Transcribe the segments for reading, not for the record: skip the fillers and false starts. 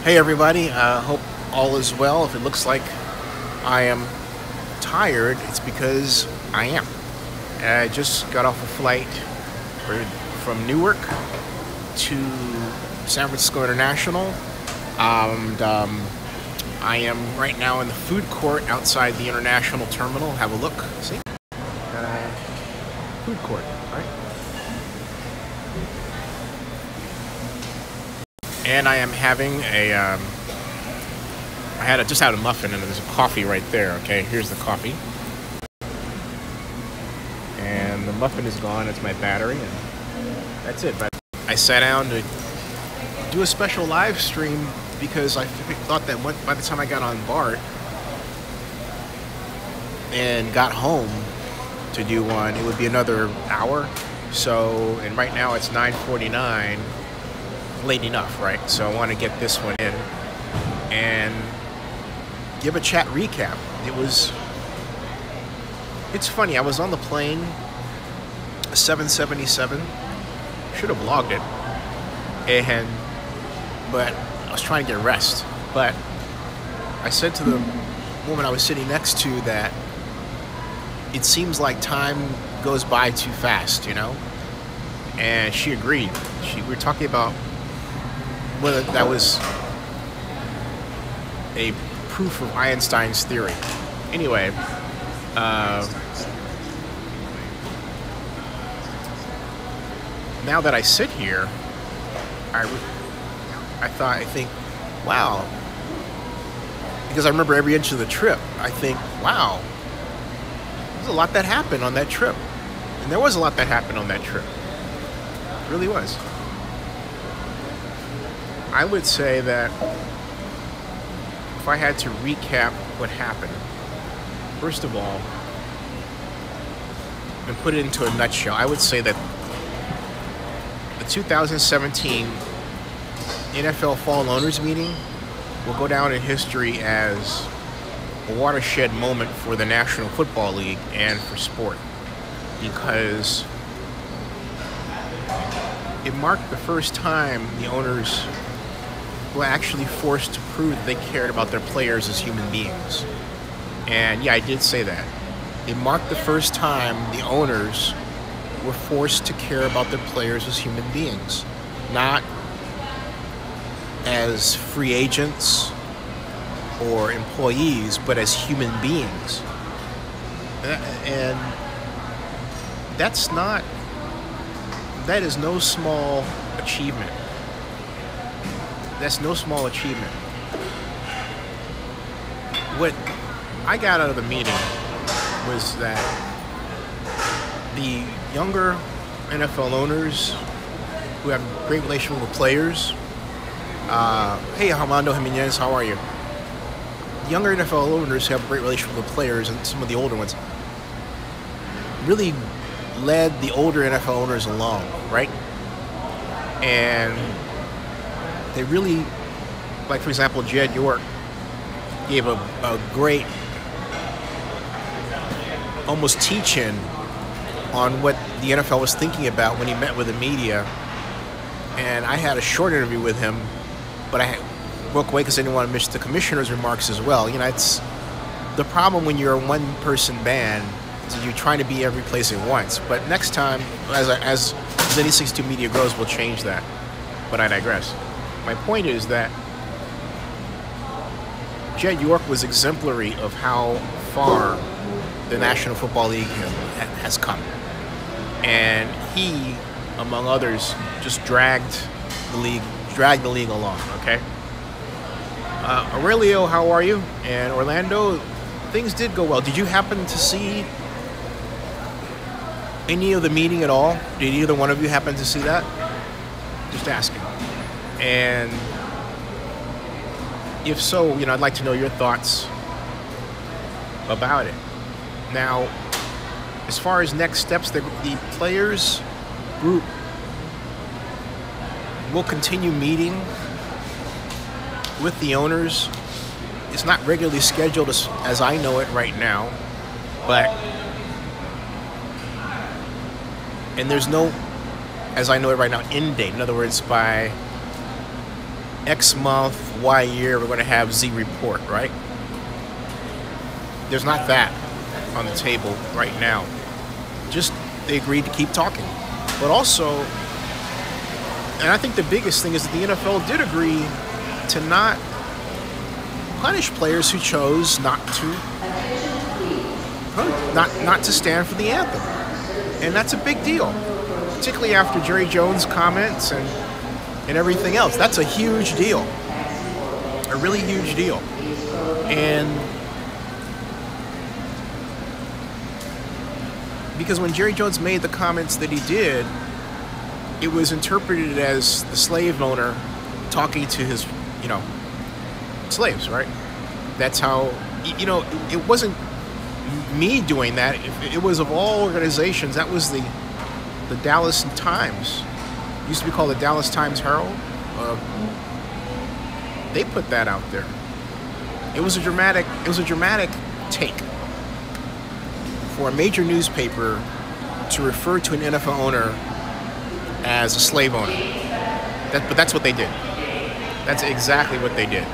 Hey everybody, hope all is well. If it looks like I am tired, it's because I am. I just got off a flight from Newark to San Francisco International. And I am right now in the food court outside the International Terminal. Have a look. See? Food court, right? And I am having just had a muffin, and there's a coffee right there. Okay, here's the coffee, and the muffin is gone. It's my battery, and that's it. But I sat down to do a special live stream because I thought that by the time I got on BART and got home to do one, it would be another hour. So, and right now it's 9:49. Late enough, right? So I want to get this one in and give a chat recap. It's funny, I was on the plane, 777, should have blogged it, but I was trying to get rest. But I said to the woman I was sitting next to that it seems like time goes by too fast, and she agreed. We were talking about whether that was a proof of Einstein's theory. Anyway, now that I sit here, I think, wow. Because I remember every inch of the trip, I think, wow, there's a lot that happened on that trip. And there was a lot that happened on that trip. It really was. I would say that if I had to recap what happened, first of all, and put it into a nutshell, I would say that the 2017 NFL Fall Owners Meeting will go down in history as a watershed moment for the National Football League and for sport, because it marked the first time the owners were actually forced to prove that they cared about their players as human beings. And yeah, I did say that. It marked the first time the owners were forced to care about their players as human beings, not as free agents or employees, but as human beings. And that is no small achievement. That's no small achievement. What I got out of the meeting was that the younger NFL owners who have a great relationship with players, hey Armando Jimenez, how are you? Younger NFL owners who have a great relationship with the players, and some of the older ones, really led the older NFL owners along, right? And they really, like for example, Jed York gave a great, almost teach-in on what the NFL was thinking about when he met with the media. And I had a short interview with him, but I broke away because I didn't want to miss the commissioner's remarks as well. It's the problem when you're a one-person band is you're trying to be every place at once. But next time, as any 62 media grows, we'll change that. But I digress. My point is that Jed York was exemplary of how far the National Football League has come. And he, among others, just dragged the league along, okay? Aurelio, how are you? And Orlando, things did go well. Did you happen to see any of the meeting at all? Did either one of you happen to see that? Just asking. And if so, I'd like to know your thoughts about it. Now, as far as next steps, the players group will continue meeting with the owners. It's not regularly scheduled as I know it right now, and there's no, as I know it right now, end date. In other words, by X month, Y year, we're going to have Z report, right? There's not that on the table right now. Just they agreed to keep talking. But also, and I think the biggest thing is that the NFL did agree to not punish players who chose not to stand for the anthem. And that's a big deal, particularly after Jerry Jones' comments and everything else. That's a huge deal, a really huge deal. And because when Jerry Jones made the comments that he did, it was interpreted as the slave owner talking to his, slaves, right? That's how, it wasn't me doing that. It was of all organizations. That was the Dallas Times. It used to be called the Dallas Times Herald. They put that out there. It was a dramatic take for a major newspaper to refer to an NFL owner as a slave owner. But that's what they did. That's exactly what they did.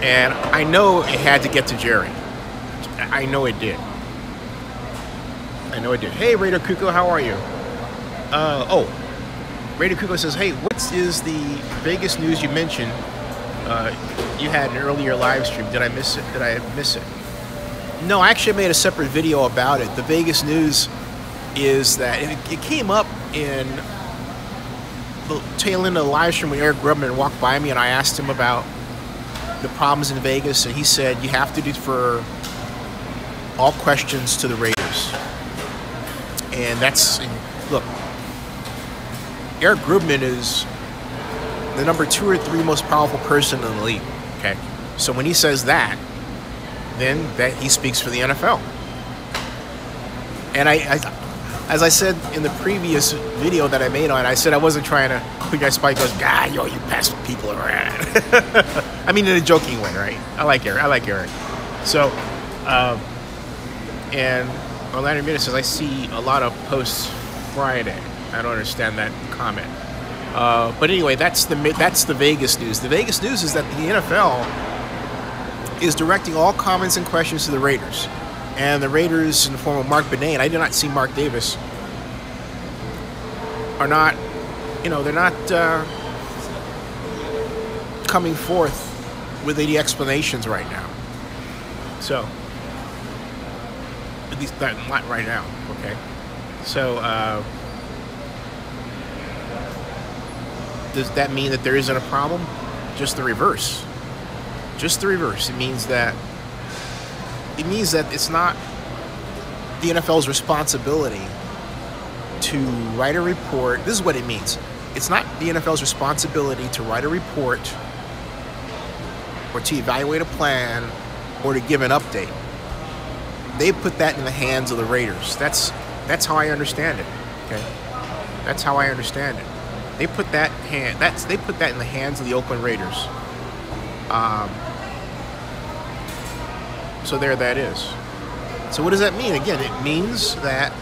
And I know it had to get to Jerry. I know it did. Hey, Raider Kuko, how are you? Raider Kuko says, hey, what is the Vegas news you mentioned? You had an earlier live stream. Did I miss it? No, I actually made a separate video about it. The Vegas news is that it came up in the tail end of the live stream when Eric Grubman walked by me and I asked him about the problems in Vegas, and he said you have to defer all questions to the Raiders. And look, Eric Grubman is the number 2 or 3 most powerful person in the league. Okay, so when he says that, then that he speaks for the NFL. And I as I said in the previous video that I made on it, I said I wasn't trying to. Quick Guy Spike goes, God, you pass people around. I mean, in a joking way, right? I like Eric. So, and Orlando Ramirez says, I see a lot of posts Friday. I don't understand that comment. But anyway, that's the Vegas news. The Vegas news is that the NFL is directing all comments and questions to the Raiders. And the Raiders, in the form of Mark Benet, and I did not see Mark Davis, are not, they're not coming forth with any explanations right now. So, at least not right now, okay? So, does that mean that there isn't a problem? Just the reverse. Just the reverse. It means that it's not the NFL's responsibility to write a report. This is what it means. It's not the NFL's responsibility to write a report or to evaluate a plan or to give an update. They put that in the hands of the Raiders. That's how I understand it. Okay, that's how I understand it. They put that in the hands of the Oakland Raiders. So there that is. So what does that mean? Again, it means that,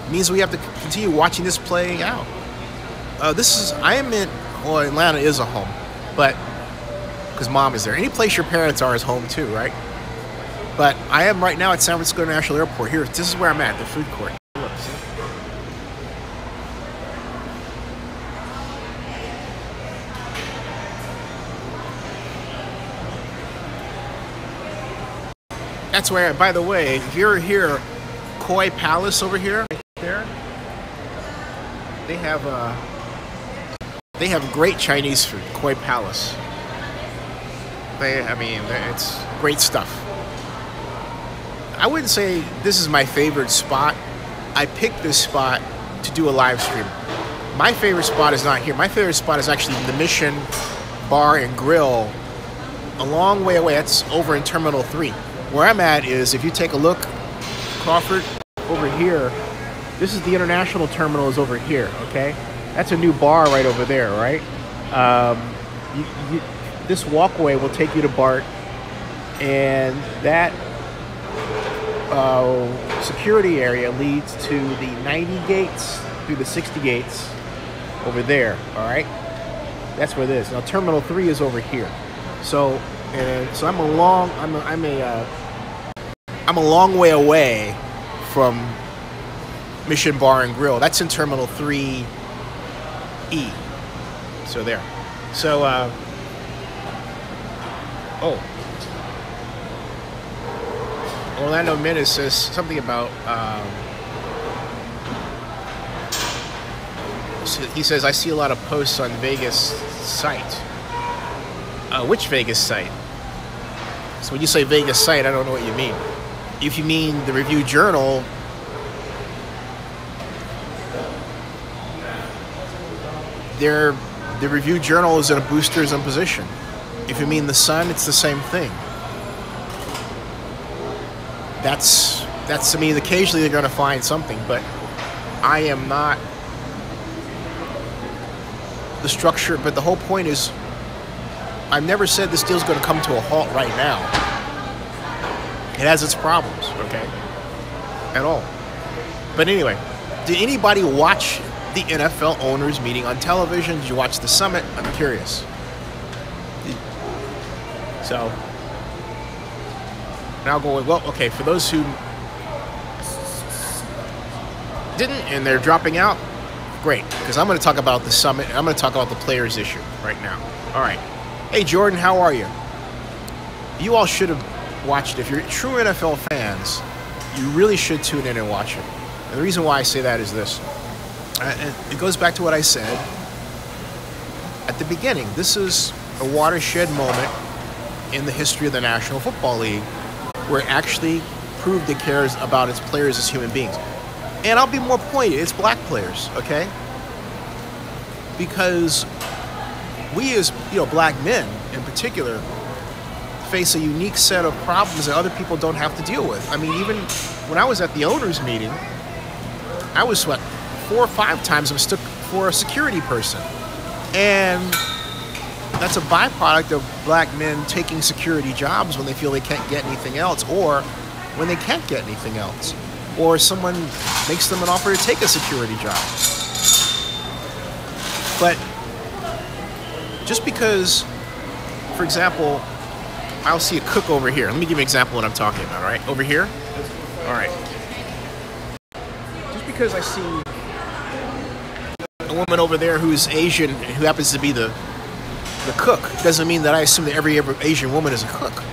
it means we have to continue watching this play out. Atlanta is a home, but because Mom is there. Any place your parents are is home too, right? But I am right now at San Francisco International Airport. Here, this is where I'm at, the food court. Look, see? That's where, by the way, if you're here, Koi Palace over here, right there, they have great Chinese food, Koi Palace. It's great stuff. I wouldn't say this is my favorite spot. I picked this spot to do a live stream. My favorite spot is not here. My favorite spot is actually the Mission Bar and Grill, a long way away. That's over in Terminal 3. Where I'm at is, if you take a look, Crawford, over here, this is the international terminal is over here, okay? That's a new bar right over there, right? This walkway will take you to BART, and that security area leads to the 90 gates, through the 60 gates, over there. All right, that's where it is. Now Terminal 3 is over here. So so I'm a long way away from Mission Bar and Grill. That's in Terminal 3E. So there. So Orlando Menace says something about he says, I see a lot of posts on Vegas site. Which Vegas site? So when you say Vegas site, I don't know what you mean. If you mean the Review Journal, the Review Journal is in a boosterism position. If you mean the Sun, it's the same thing. That's to me, occasionally they're going to find something, but I am not the structure. But the whole point is, I've never said this deal's going to come to a halt right now. It has its problems, okay? At all. But anyway, did anybody watch the NFL owners meeting on television? Did you watch the summit? I'm curious. So, now going, well, okay, for those who didn't and they're dropping out, great, because I'm going to talk about the summit and I'm going to talk about the players issue right now. All right. Hey, Jordan, how are you? You all should have watched it. If you're true NFL fans, you really should tune in and watch it. And the reason why I say that is this. It goes back to what I said at the beginning. This is a watershed moment in the history of the National Football League where it actually proved it cares about its players as human beings. And I'll be more pointed, it's black players, okay? Because we as, black men in particular face a unique set of problems that other people don't have to deal with. I mean, even when I was at the owners meeting, I was 4 or 5 times mistook for a security person. And that's a byproduct of black men taking security jobs when they feel they can't get anything else, or when they can't get anything else, or someone makes them an offer to take a security job. But just because, for example, I'll see a cook over here. Let me give you an example of what I'm talking about, all right? Over here? All right. Just because I see a woman over there who's Asian, who happens to be the cook, doesn't mean that I assume that every Asian woman is a cook.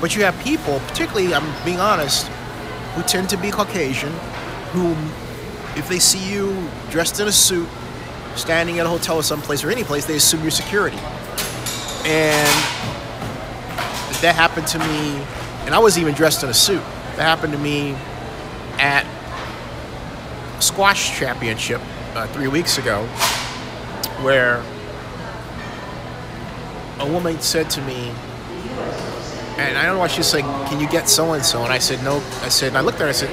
But you have people, particularly, I'm being honest, who tend to be Caucasian, who, if they see you dressed in a suit, standing at a hotel or someplace or any place, they assume you're security. And that happened to me, and I wasn't even dressed in a suit. That happened to me at a squash championship 3 weeks ago, where a woman said to me, and I don't know why, she's like, can you get so-and-so? And I said, no. And I looked at her, I said,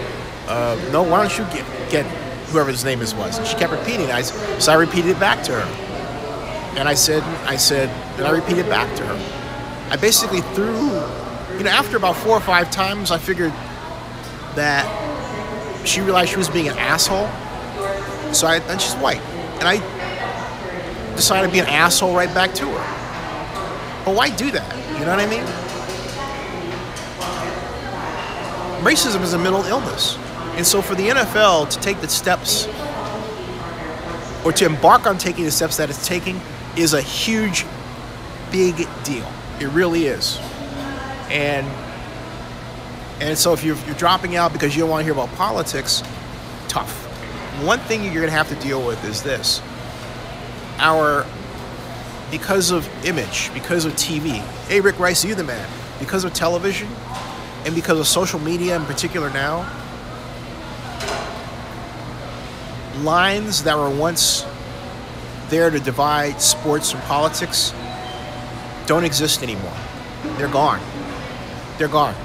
no, why don't you get whoever his name was? And she kept repeating it. So I repeated it back to her. And I said, and I repeated it back to her. I basically threw, after about 4 or 5 times, I figured that she realized she was being an asshole. And she's white. And I decided to be an asshole right back to her. But why do that? You know what I mean? Racism is a mental illness. And so for the NFL to take the steps, or to embark on taking the steps that it's taking, is a huge, big deal. It really is. And so if you're dropping out because you don't want to hear about politics, tough. One thing you're going to have to deal with is this. Because of image, because of TV, hey, Rick Rice, you the man, because of television, and because of social media in particular now, lines that were once there to divide sports from politics don't exist anymore. They're gone. They're gone.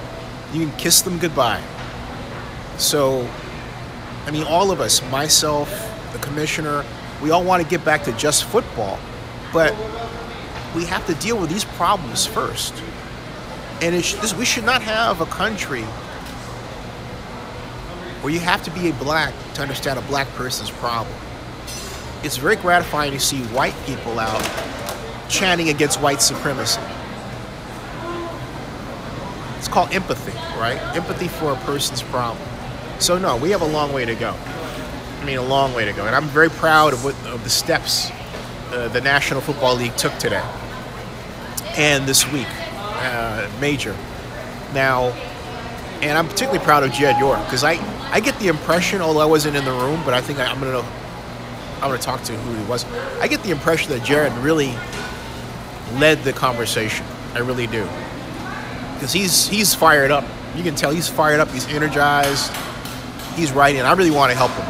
You can kiss them goodbye. So, I mean, all of us, myself, the commissioner, we all want to get back to just football, but we have to deal with these problems first. And we should not have a country where you have to be a black to understand a black person's problem. it's very gratifying to see white people out chanting against white supremacy. It's called empathy, right? Empathy for a person's problem. So no, we have a long way to go. I mean, a long way to go. And I'm very proud of the steps the National Football League took today and this week. Major. Now, and I'm particularly proud of Jed York, because I get the impression, although I wasn't in the room, but I think I'm gonna talk to who he was. I get the impression that Jared really led the conversation. I really do, because he's fired up. You can tell he's fired up. He's energized. He's writing. I really want to help him.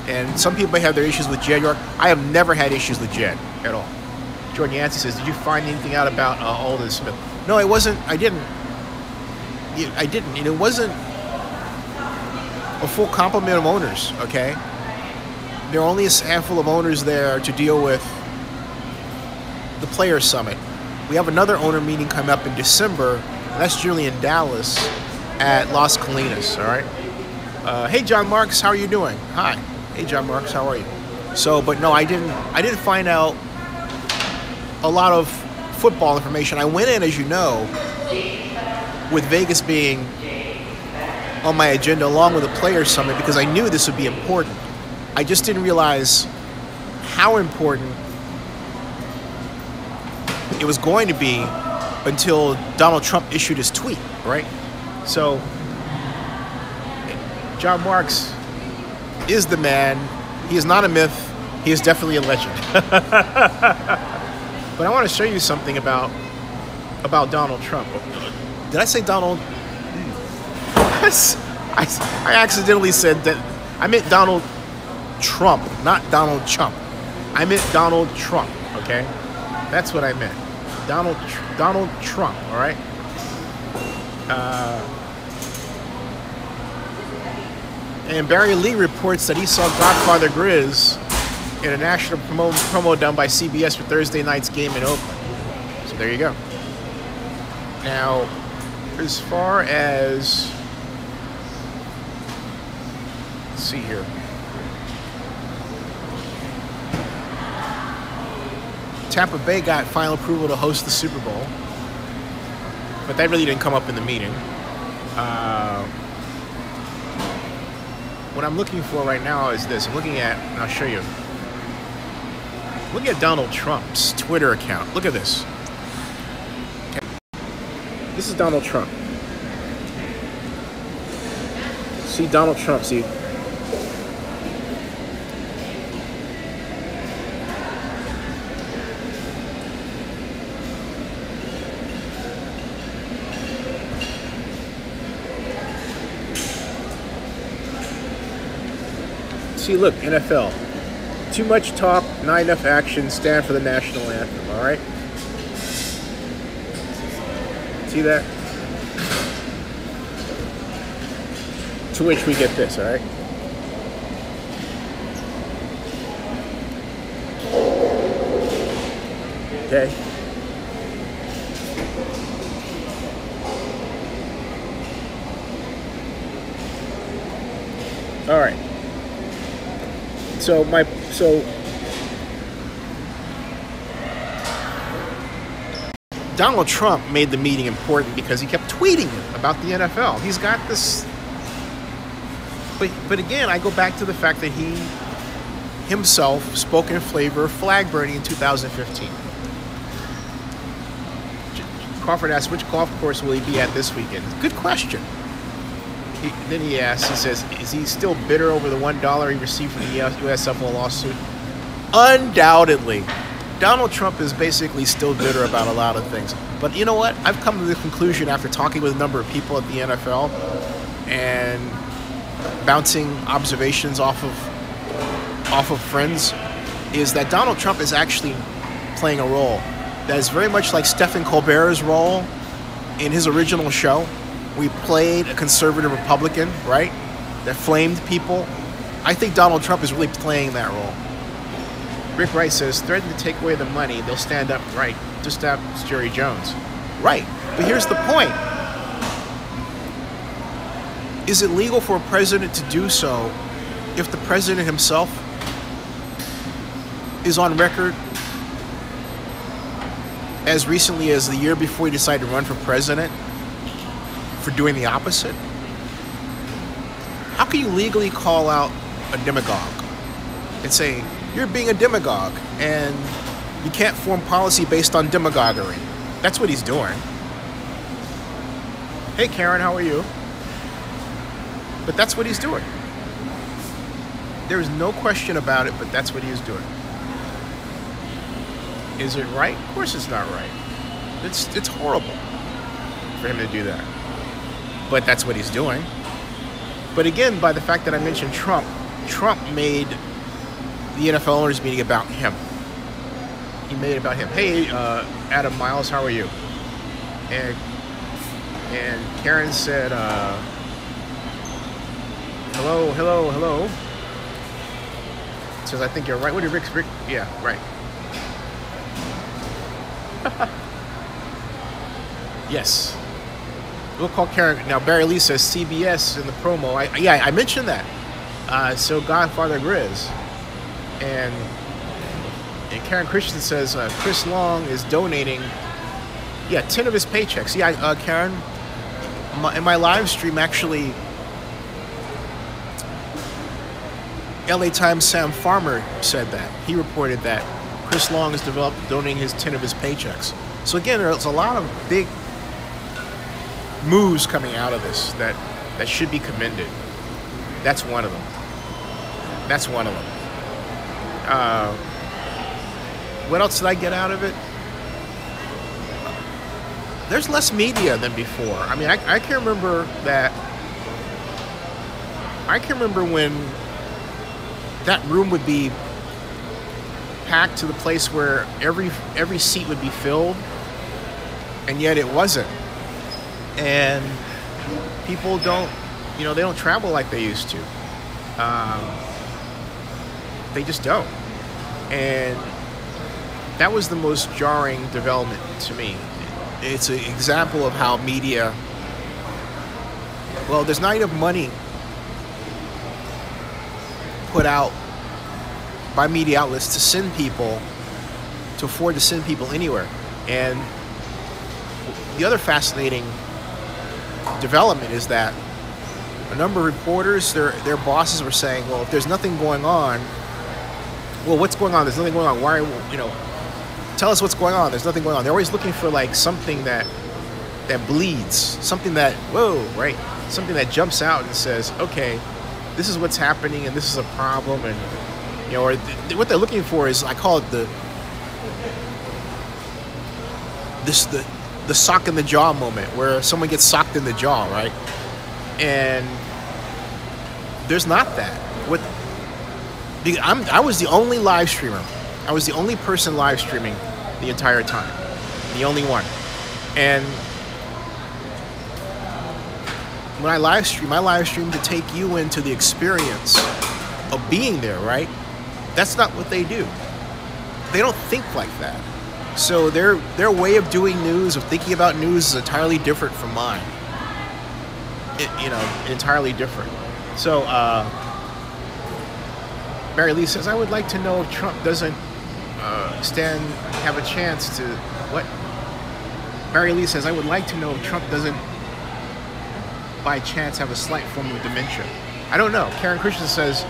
And some people may have their issues with Jed York. I have never had issues with Jed at all. Jordan Yancey says, "Did you find anything out about Aldon Smith?" No, it wasn't. I didn't. And it wasn't a full complement of owners, okay? There are only a handful of owners there to deal with the Players Summit. We have another owner meeting coming up in December, and that's generally in Dallas at Las Colinas, all right? Hey, John Marks, how are you doing? Hi. Hey, John Marks, how are you? So, but no, I didn't find out a lot of football information. I went in, as you know, with Vegas being on my agenda along with the Players Summit, because I knew this would be important. I just didn't realize how important it was going to be until Donald Trump issued his tweet, right? So John Marks is the man. He is not a myth. He is definitely a legend. But I want to show you something about Donald Trump. Did I say Donald? I accidentally said that. I meant Donald Trump, not Donald Chump. I meant Donald Trump, okay? That's what I meant. Donald Trump, all right? And Barry Lee reports that he saw Godfather Grizz in a national promo done by CBS for Thursday night's game in Oakland. So there you go. Now, as far as, let's see here. Tampa Bay got final approval to host the Super Bowl, but that really didn't come up in the meeting. What I'm looking for right now is this. I'm looking at, and I'll show you. Look at Donald Trump's Twitter account. Look at this. Okay. This is Donald Trump. See Donald Trump, see. See, look, NFL. Too much talk, not enough action, stand for the national anthem, all right? See that? To which we get this, all right? Okay? All right. So Donald Trump made the meeting important because he kept tweeting about the NFL. He's got this, but again, I go back to the fact that he himself spoke in favor of flag burning in 2015. Crawford asked, which golf course will he be at this weekend? Good question. Then he asks, he says, is he still bitter over the $1 he received from the USFL lawsuit? Undoubtedly. Donald Trump is basically still bitter about a lot of things. But you know what? I've come to the conclusion after talking with a number of people at the NFL and bouncing observations off of friends, is that Donald Trump is actually playing a role that is very much like Stephen Colbert's role in his original show. We played a conservative Republican, right, that flamed people. I think Donald Trump is really playing that role. Rick Wright says, threaten to take away the money, they'll stand up, right, just as Jerry Jones. Right, but here's the point. Is it legal for a president to do so if the president himself is on record as recently as the year before he decided to run for president for doing the opposite. How can you legally call out a demagogue and say, you're being a demagogue and you can't form policy based on demagoguery? That's what he's doing. Hey, Karen, how are you? But that's what he's doing. There is no question about it, but that's what he is doing. Is it right? Of course it's not right. It's horrible for him to do that. But that's what he's doing. But again, by the fact that I mentioned Trump made the NFL owners meeting about him. He made it about him. Hey, Adam Miles, how are you? And Karen said, hello. Says, I think you're right. What did Rick? Yeah, right. Yes. We'll call Karen. Now, Barry Lee says CBS in the promo. I mentioned that. So Godfather Grizz. And Karen Christian says Chris Long is donating, 10 of his paychecks. Yeah, Karen, in my live stream, actually, LA Times Sam Farmer said that. He reported that Chris Long is donating his 10 of his paychecks. So again, there's a lot of big moves coming out of this that should be commended. That's one of them. What else did I get out of it? There's less media than before. I mean, I can remember that. I can remember when that room would be packed to the place where every seat would be filled, and yet it wasn't. And people don't, they don't travel like they used to. They just don't. And that was the most jarring development to me. It's an example of how media, there's not enough money put out by media outlets to send people, to afford to send people anywhere. And the other fascinating development is that a number of reporters, their bosses were saying, well, if there's nothing going on, what's going on? There's nothing going on. Why, tell us what's going on. There's nothing going on. They're always looking for like something that bleeds, something that, right? Something that jumps out and says, okay, this is what's happening and this is a problem. And, or what they're looking for is, I call it the sock in the jaw moment, where someone gets socked in the jaw, right? And there's not that. I was the only live streamer. I was the only person live streaming the entire time. The only one. And when I live stream to take you into the experience of being there, right? That's not what they do. They don't think like that. So their way of doing news, of thinking about news, is entirely different from mine. Entirely different. So Barry Lee says, I would like to know if Trump doesn't have a chance to what? Barry Lee says, I would like to know if Trump doesn't by chance have a slight form of dementia. I don't know. Karen Christian says,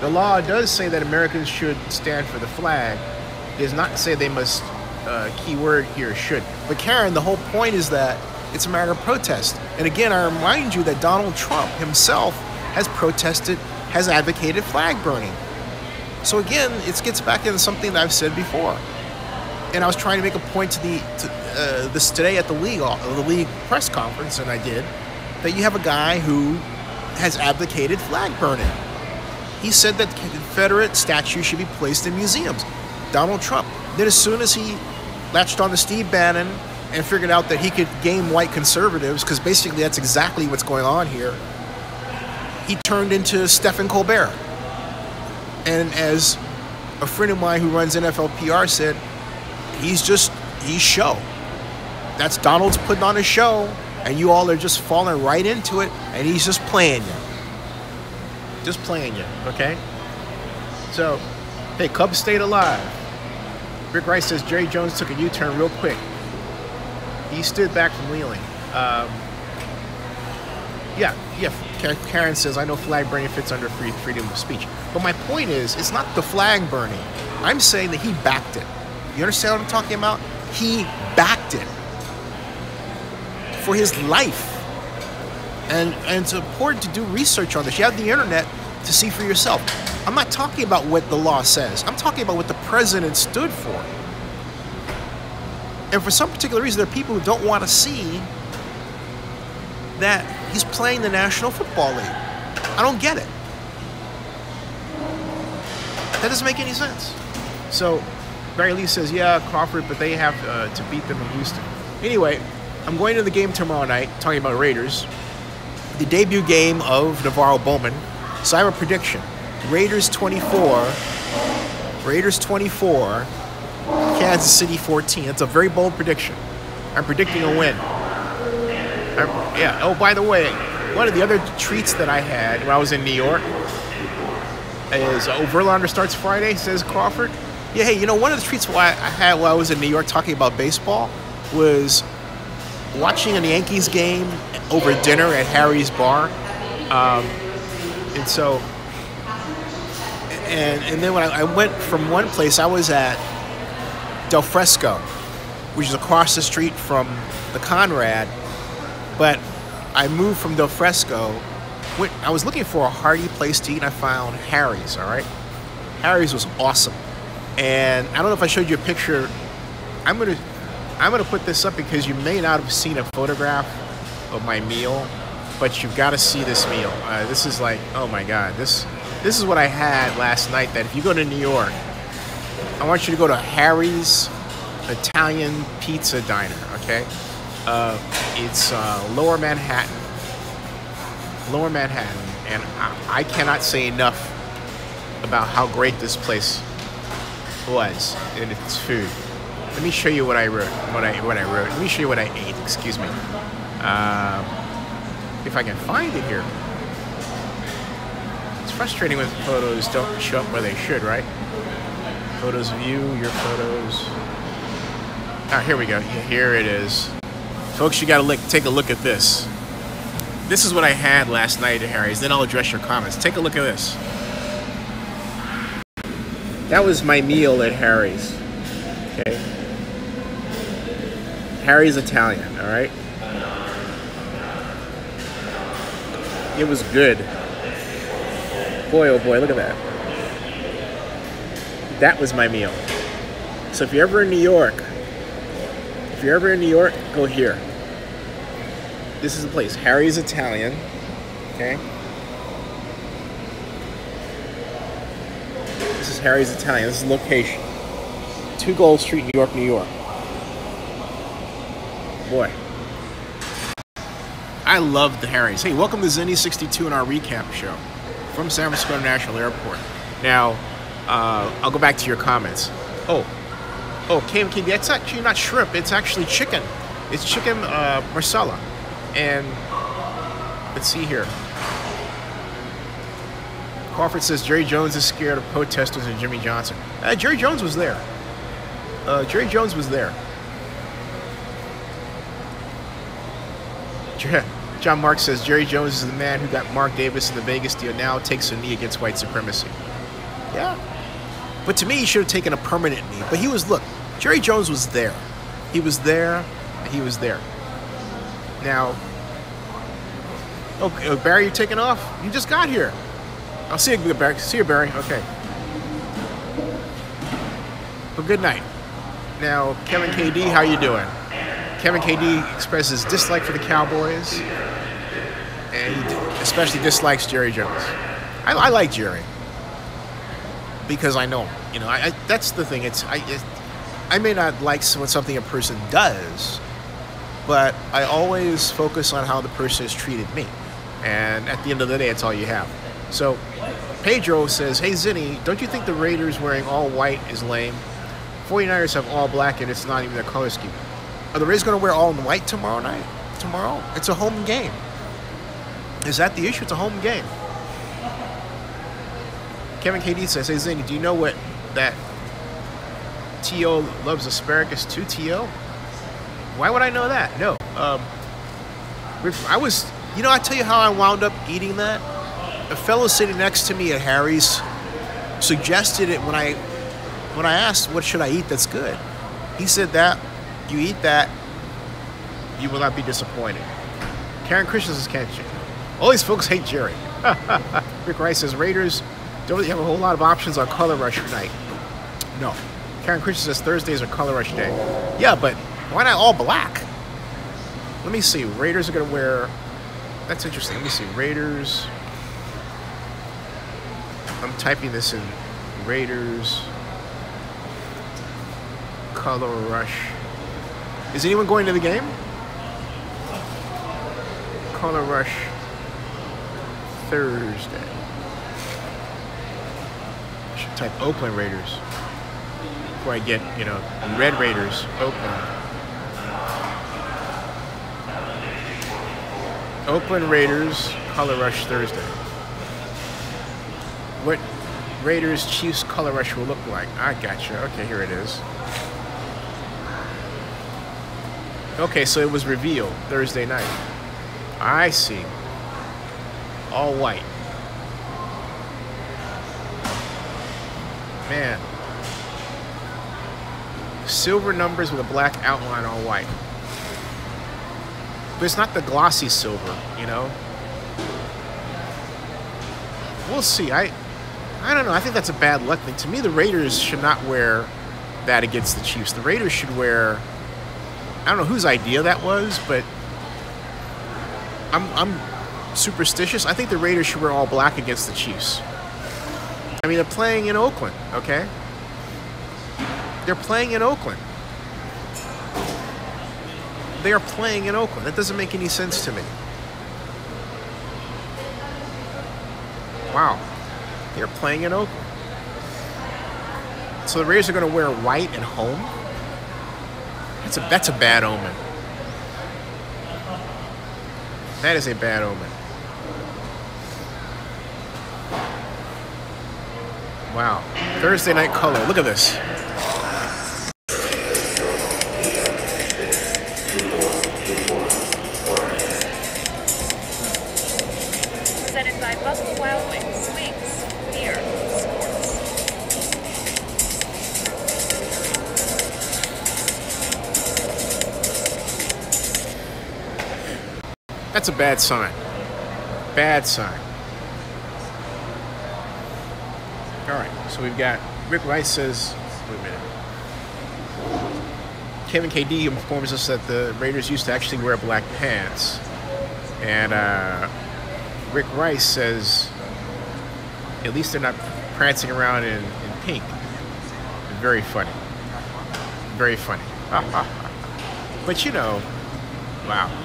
the law does say that Americans should stand for the flag. It does not say they must, key word here, should. But Karen, the whole point is that it's a matter of protest. And again, I remind you that Donald Trump himself has protested, has advocated flag burning. So again, it gets back into something that I've said before. And I was trying to make a point to this today at the league press conference, and I did, that you have a guy who has advocated flag burning. He said that Confederate statues should be placed in museums. Donald Trump. Then as soon as he latched on to Steve Bannon and figured out that he could game white conservatives, because basically that's exactly what's going on here, he turned into Stephen Colbert. And as a friend of mine who runs NFL PR said, he's show. That's Donald's putting on a show, and you all are just falling right into it, and he's just playing you. Just playing you, okay? So, hey, Cubs stayed alive. Rick Rice says Jerry Jones took a U-turn real quick. He stood back from kneeling. Yeah. Karen says, I know flag burning fits under freedom of speech. But my point is, it's not the flag burning. I'm saying that he backed it. You understand what I'm talking about? He backed it for his life. And it's important to do research on this. You have the internet to see for yourself. I'm not talking about what the law says. I'm talking about what the president stood for. And for some particular reason, there are people who don't want to see that he's playing the National Football League. I don't get it. That doesn't make any sense. So Barry Lee says, yeah, Crawford, but they have to beat them in Houston. Anyway, I'm going to the game tomorrow night, talking about Raiders. The debut game of Navarro Bowman. So I have a prediction. Raiders 24, Kansas City 14. That's a very bold prediction. I'm predicting a win. Yeah. Oh, by the way, one of the other treats that I had when I was in New York is Verlander starts Friday, says Crawford. Yeah, hey, you know, one of the treats I had while I was in New York talking about baseball was watching a Yankees game over dinner at Harry's Bar. And then when I went from one place, I was at Del Fresco, which is across the street from the Conrad. But I moved from Del Fresco. I was looking for a hearty place to eat, and I found Harry's, all right? Harry's was awesome. And I don't know if I showed you a picture. I'm gonna put this up because you may not have seen a photograph of my meal, but you've got to see this meal. This is like, oh my God, this is what I had last night. That if you go to New York, I want you to go to Harry's Italian Pizza Diner. Okay, it's Lower Manhattan, and I cannot say enough about how great this place was in its food. Let me show you what I wrote. Let me show you what I ate. Excuse me. If I can find it here. It's frustrating when photos don't show up where they should, right? Photos of you, your photos. Ah, here we go. Here it is. Folks, you gotta take a look at this. This is what I had last night at Harry's. Then I'll address your comments. Take a look at this. That was my meal at Harry's. Okay. Harry's Italian, all right? It was good. Boy, oh boy, look at that. That was my meal. So if you're ever in New York, go here. This is the place, Harry's Italian, okay? This is Harry's Italian, this is the location. 2 Gold Street, New York, New York. Boy. I love the Harry's. Hey, welcome to Zenny62 in our recap show from San Francisco International Airport. Now, I'll go back to your comments. Oh, KMK, that's actually not shrimp. It's actually chicken. It's chicken marsala. And let's see here. Crawford says Jerry Jones is scared of protesters and Jimmy Johnson. Jerry Jones was there. John Mark says Jerry Jones is the man who got Mark Davis in the Vegas deal, now takes a knee against white supremacy. Yeah. But to me, he should have taken a permanent knee. But look, Jerry Jones was there. He was there. Now, Barry, you taking off? You just got here. I'll see you, Barry. See you, Barry. Okay. Well, good night. Now, Kevin KD, how you doing? Kevin KD expresses dislike for the Cowboys, and he especially dislikes Jerry Jones. I like Jerry because I know him. You know, that's the thing. I may not like when something a person does, but I always focus on how the person has treated me, and at the end of the day, it's all you have. So, Pedro says, "Hey Zinni, don't you think the Raiders wearing all white is lame? 49ers have all black, and it's not even their color scheme." Are the Rays going to wear all in white tomorrow night? Tomorrow? It's a home game. Is that the issue? It's a home game. Kevin KD says, "Hey, Zane, do you know what that T.O. loves asparagus too, T.O.? Why would I know that? No. I was, I tell you how I wound up eating that? A fellow sitting next to me at Harry's suggested it when I asked, what should I eat that's good? He said that, you eat that, you will not be disappointed. Karen Christensen's catching. All these folks hate Jerry. Rick Rice says, Raiders don't really have a whole lot of options on Color Rush tonight. No. Karen Christensen says Thursdays are Color Rush day. Yeah, but why not all black? Let me see. Raiders are going to wear... That's interesting. Let me see. Raiders... I'm typing this in. Raiders... Color Rush. Is anyone going to the game? Color Rush Thursday. I should type Oakland Raiders before I get, Red Raiders, Oakland. Oakland Raiders, Color Rush Thursday. What Raiders Chiefs Color Rush will look like. I gotcha. Okay, here it is. Okay, so it was revealed Thursday night. I see. All white. Man. Silver numbers with a black outline, all white. But it's not the glossy silver, We'll see. I don't know. I think that's a bad luck thing. To me, the Raiders should not wear that against the Chiefs. The Raiders should wear... I don't know whose idea that was, but I'm superstitious. I think the Raiders should wear all black against the Chiefs. I mean, they're playing in Oakland, okay? They're playing in Oakland. They are playing in Oakland. That doesn't make any sense to me. Wow. They're playing in Oakland. So the Raiders are going to wear white at home? That's a bad omen. That is a bad omen. Wow. Thursday night color. Look at this. Presented by Buffalo Wild Wings. Wings. Beer. Sports. That's a bad sign. Bad sign. All right, so we've got Rick Rice says, wait a minute. Kevin KD informs us that the Raiders used to actually wear black pants. And Rick Rice says, at least they're not prancing around in pink. Very funny. Very funny. But wow.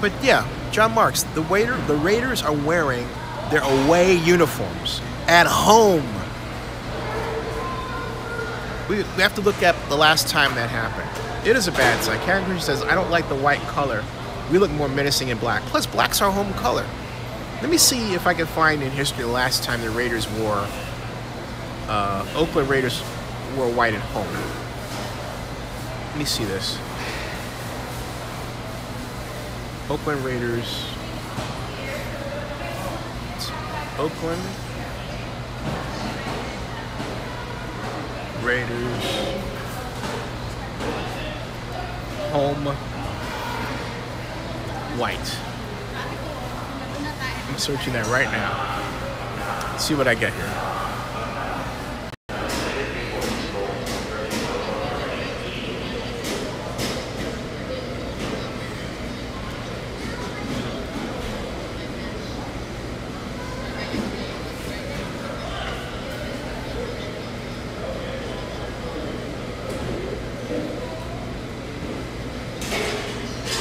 But yeah, John Marks, the Raiders are wearing their away uniforms at home. We have to look at the last time that happened. It is a bad sign. Karen Green says, I don't like the white color. We look more menacing in black. Plus, black's our home color. Let me see if I can find in history the last time the Raiders wore, Oakland Raiders wore white at home. Let me see this. Oakland Raiders. Oakland Raiders home white. I'm searching that right now. Let's see what I get here.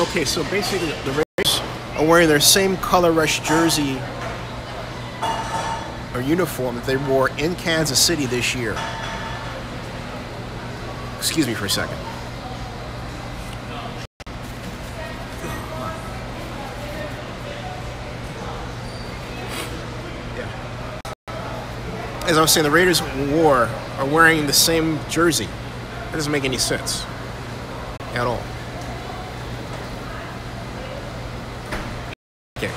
Okay, so basically the Raiders are wearing their same Color Rush jersey or uniform that they wore in Kansas City this year. Excuse me for a second. Yeah. as I was saying, the Raiders are wearing the same jersey. That doesn't make any sense at all. Okay.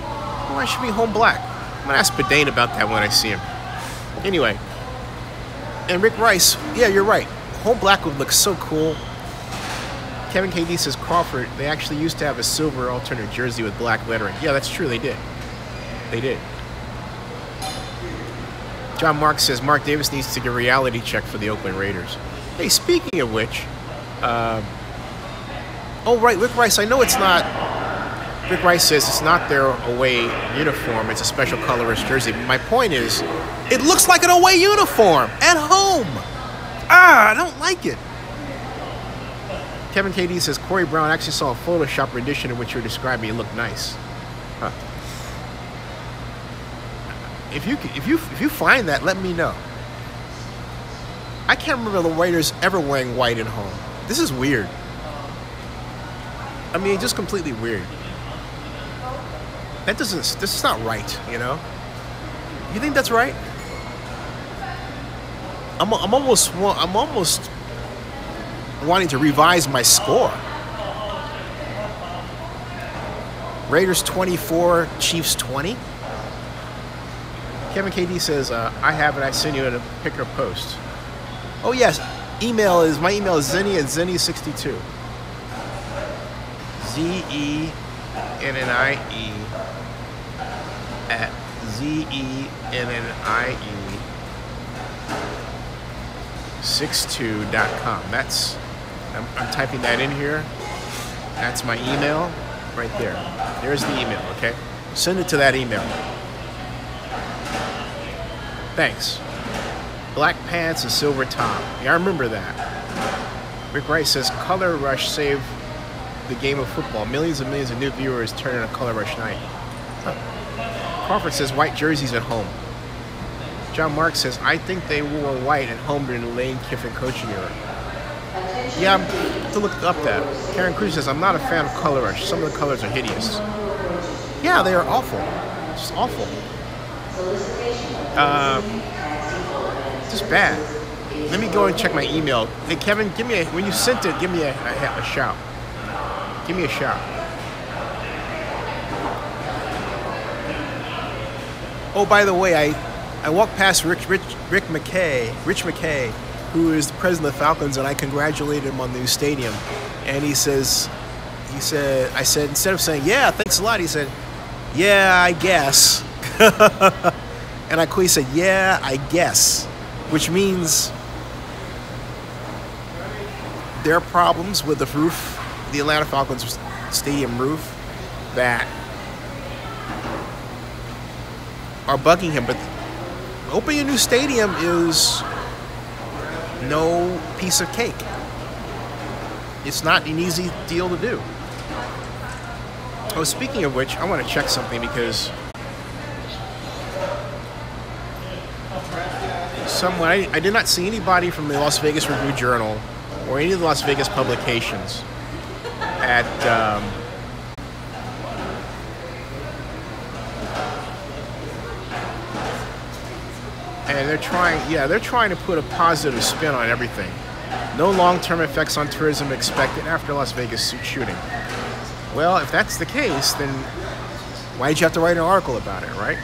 Well, I should be home black. I'm gonna ask Bedane about that when I see him. Anyway, and Rick Rice, yeah, you're right. Home black would look so cool. Kevin KD says Crawford, they actually used to have a silver alternate jersey with black lettering. Yeah, that's true, they did. They did. John Mark says Mark Davis needs to get a reality check for the Oakland Raiders. Hey, speaking of which, oh, right, Rick Rice, I know it's not, Rick Rice says it's not their away uniform, it's a special colorist jersey. But my point is, it looks like an away uniform at home. I don't like it. Kevin KD says Corey Brown actually saw a Photoshop rendition of what you're describing. It looked nice. Huh. If you find that, let me know. I can't remember the Raiders ever wearing white at home. This is weird. I mean, just completely weird. This is not right, you know? You think that's right? I'm almost wanting to revise my score. Raiders 24, Chiefs 20. Kevin KD says, I have it. I send you a picker post. Oh, yes. My email is Zennie@Zennie62. ZENNIE at ZENNIE62.com. I'm typing that in here. That's my email right there. There's the email, okay? Send it to that email. Thanks. Black pants and silver top. Yeah, I remember that. Rick Rice says, Color Rush saved the game of football. Millions and millions of new viewers turn in a Color Rush night. Huh. Crawford says, white jerseys at home. John Mark says, I think they wore white at home during the Lane Kiffin coaching era. Yeah, I'm have to look up that. Karen Cruz says, I'm not a fan of Color Rush. Some of the colors are hideous. Yeah, they are awful. Just awful. Just bad. Let me go and check my email. Hey, Kevin, when you sent it, give me a shout. Give me a shout. Oh, by the way, I walked past Rich McKay, who is the president of the Falcons, and I congratulated him on the new stadium. And I said, instead of saying, yeah, thanks a lot, he said, yeah, I guess. And I quickly said, yeah, I guess. Which means there are problems with the roof, the Atlanta Falcons stadium roof, that are bugging him. But opening a new stadium is no piece of cake. It's not an easy deal to do. Oh, speaking of which, I want to check something because I did not see anybody from the Las Vegas Review-Journal or any of the Las Vegas publications at and they're trying to put a positive spin on everything. No long-term effects on tourism expected after Las Vegas shooting. Well, if that's the case, then why did you have to write an article about it, right?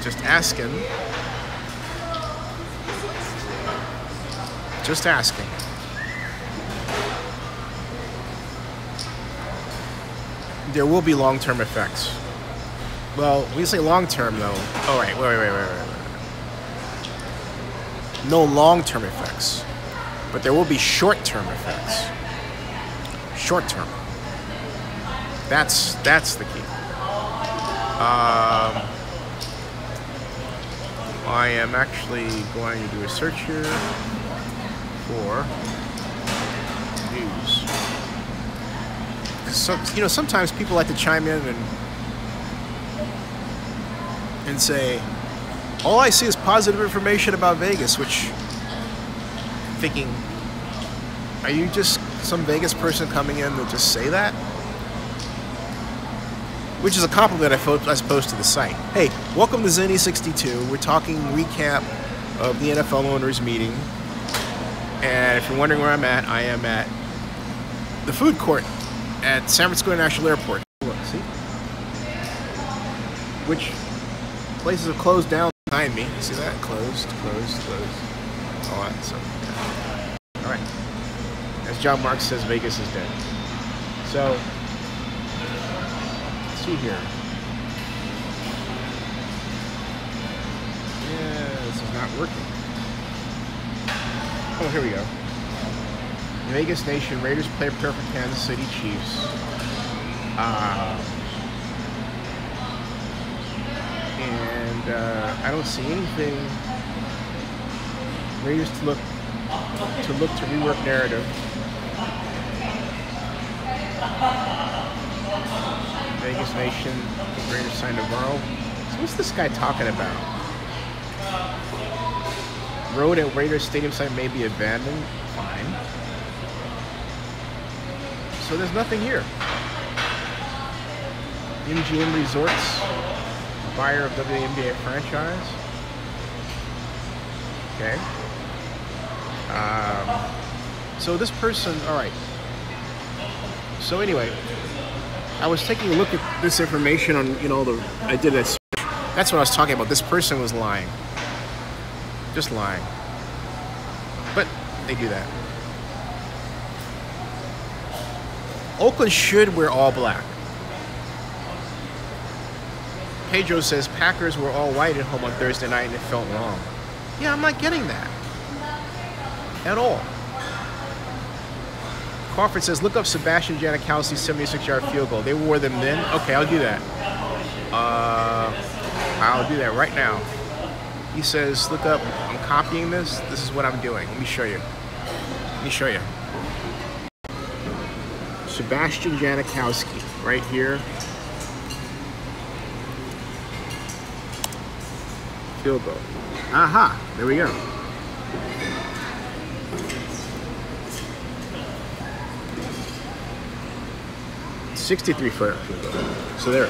Just asking. Just asking. There will be long-term effects. Well, when you say long-term, though... Oh, right, wait. No long-term effects. But there will be short-term effects. Short-term. That's the key. I am actually going to do a search here for news. So, sometimes people like to chime in and say, all I see is positive information about Vegas, which, thinking, are you just some Vegas person coming in to just say that? which is a compliment I suppose to the site. Hey, welcome to Zenny62. We're talking recap of the NFL owners meeting. And if you're wondering where I'm at, I am at the food court at San Francisco International Airport. Look, see? Which places have closed down behind me. See that? Closed. All that stuff. Yeah. All right. As John Marks says, Vegas is dead. So, let's see here. Yeah, this is not working. Oh, here we go. Vegas Nation, Raiders play perfect Kansas City Chiefs. And I don't see anything. Raiders to rework narrative. Vegas Nation, Raiders signed tomorrow. So what's this guy talking about? Road at Raiders Stadium site may be abandoned. Fine. So there's nothing here. MGM Resorts, buyer of WNBA franchise. Okay. So this person, all right. So anyway, I was taking a look at this information on, I did a search. That's what I was talking about. This person was lying. Just lying. But they do that. Oakland should wear all black. Pedro says Packers were all white at home on Thursday night and it felt wrong. Yeah, I'm not getting that. At all. Crawford says, look up Sebastian Janikowski's 76-yard field goal. They wore them then? Okay, I'll do that. I'll do that right now. He says, look up, I'm copying this. This is what I'm doing. Let me show you. Sebastian Janikowski, right here. Field goal. Aha, there we go. .63-foot field goal. So there.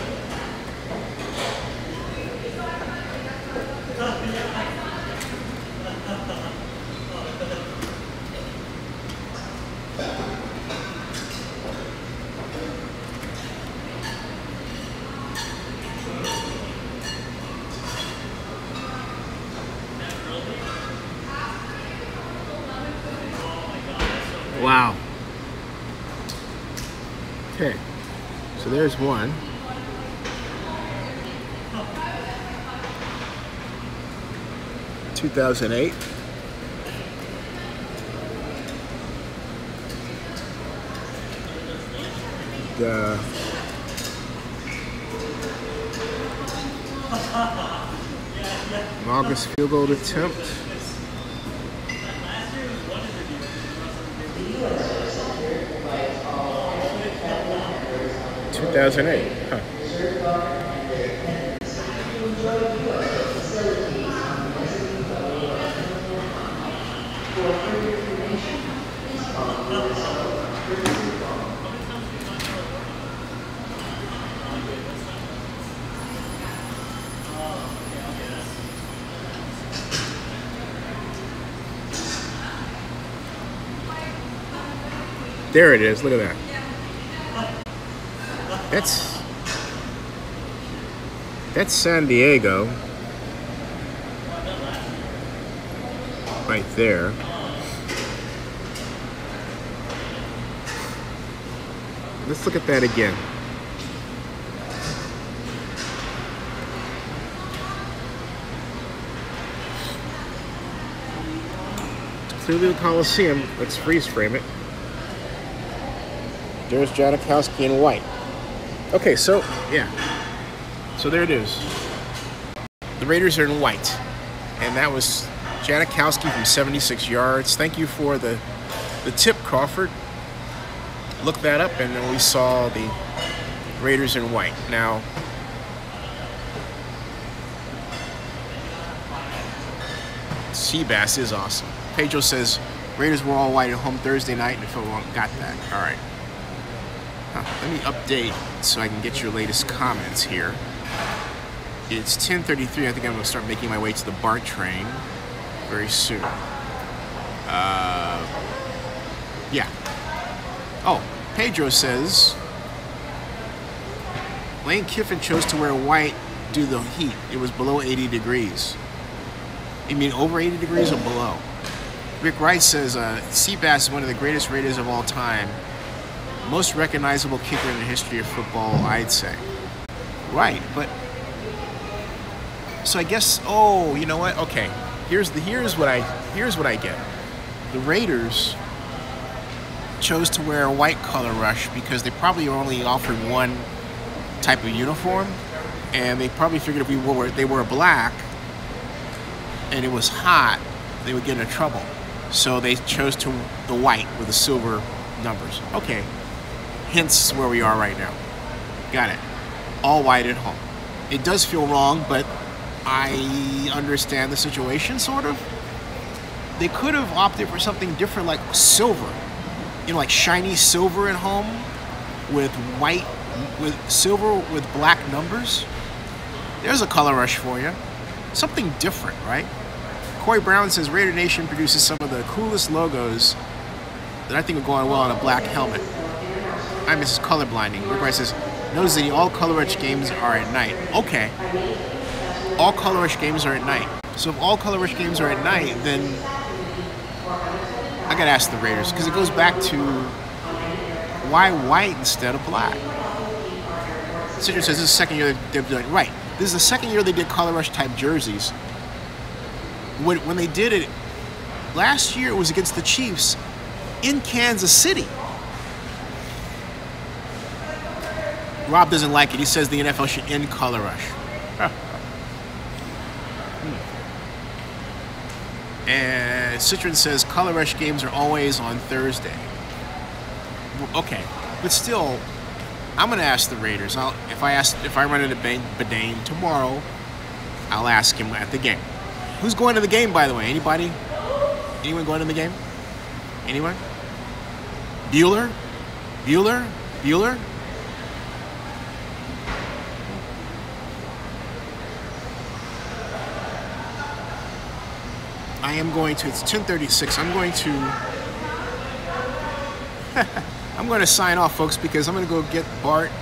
Wow. Okay. So there's one. (2008). The August field goal attempt. (2008). Huh. There it is. Look at that. That's San Diego. Right there. Let's look at that again. Clearly the Coliseum. Let's freeze frame it. There's Janikowski in white. Okay, so, yeah. So there it is. The Raiders are in white. And that was Janikowski from 76 yards. Thank you for the tip, Crawford. Look that up, and then we saw the Raiders in white. Now, Seabass is awesome. Pedro says, Raiders were all white at home Thursday night, and if it won't, got that. All right. Let me update so I can get your latest comments here. It's 10:33. I think I'm going to start making my way to the BART train very soon. Yeah. Oh, Pedro says Lane Kiffin chose to wear white due to the heat. It was below 80 degrees. You mean over 80 degrees or below? Rick Wright says Seabass is one of the greatest Raiders of all time. Most recognizable kicker in the history of football, I'd say. Right, but so I guess. Oh, you know what? Okay, here's what I get. The Raiders chose to wear a white color rush because they probably only offered one type of uniform, and they probably figured if they were black and it was hot, they would get into trouble. So they chose the white with the silver numbers. Okay, hence where we are right now. Got it. All white at home. It does feel wrong, but I understand the situation, sort of. They could have opted for something different, like silver. You know, like shiny silver at home with white, with silver with black numbers. There's a color rush for you. Something different, right? Corey Brown says Raider Nation produces some of the coolest logos that I think are going well on a black helmet. I miss colorblinding. Rick Wright says, knows that all color rush games are at night. Okay. All color rush games are at night. So if all color rush games are at night, then I gotta ask the Raiders, because it goes back to why white instead of black? Citrus says this is the second year they've done it. Right. This is the second year they did color rush type jerseys. When they did it last year, it was against the Chiefs in Kansas City. Rob doesn't like it. He says the NFL should end color rush. And Citron says color rush games are always on Thursday. Okay, but still, I'm gonna ask the Raiders. If I run into Badane tomorrow, I'll ask him at the game. Who's going to the game, by the way? Anybody? Anyone going to the game? Anyone? Bueller? I am going to, it's 10:36. I'm going to sign off, folks, because I'm going to go get Bart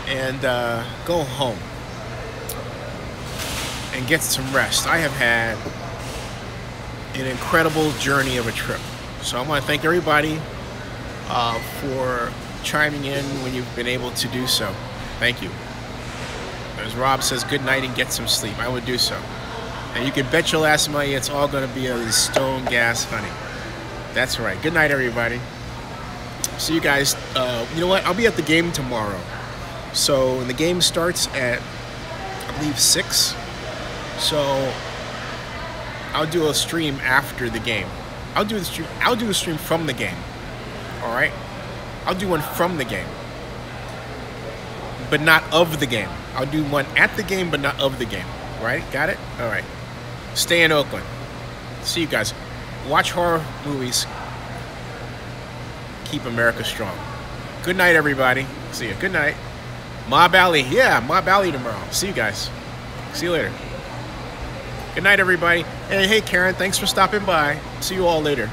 and go home and get some rest. I have had an incredible journey of a trip. So I want to thank everybody for chiming in when you've been able to do so. Thank you. As Rob says, good night and get some sleep. I would do so. And you can bet your last money it's all going to be a Stone Gas Honey. That's right. Good night, everybody. See you guys. You know what? I'll be at the game tomorrow. So the game starts at, I believe, 6. So I'll do a stream after the game. I'll do a stream from the game. All right? I'll do one from the game, but not of the game. I'll do one at the game, but not of the game. Right? Got it? All right. Stay in Oakland. See you guys. Watch horror movies. Keep America strong. Good night, everybody. See you. Good night. Mob Alley. Yeah, Mob Alley tomorrow. See you guys. See you later. Good night, everybody. And hey, Karen, thanks for stopping by. See you all later.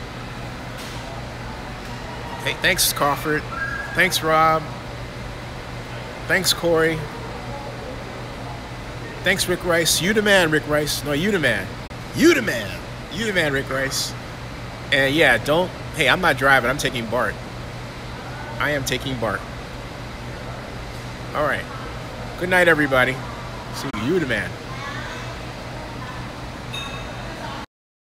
Hey, thanks, Crawford. Thanks, Rob. Thanks, Corey. Thanks, Rick Rice. You the man, Rick Rice. No, you the man. You the man. You the man, Rick Rice. And yeah, hey, I'm not driving. I'm taking Bart. I am taking Bart. All right. Good night, everybody. See you. You the man.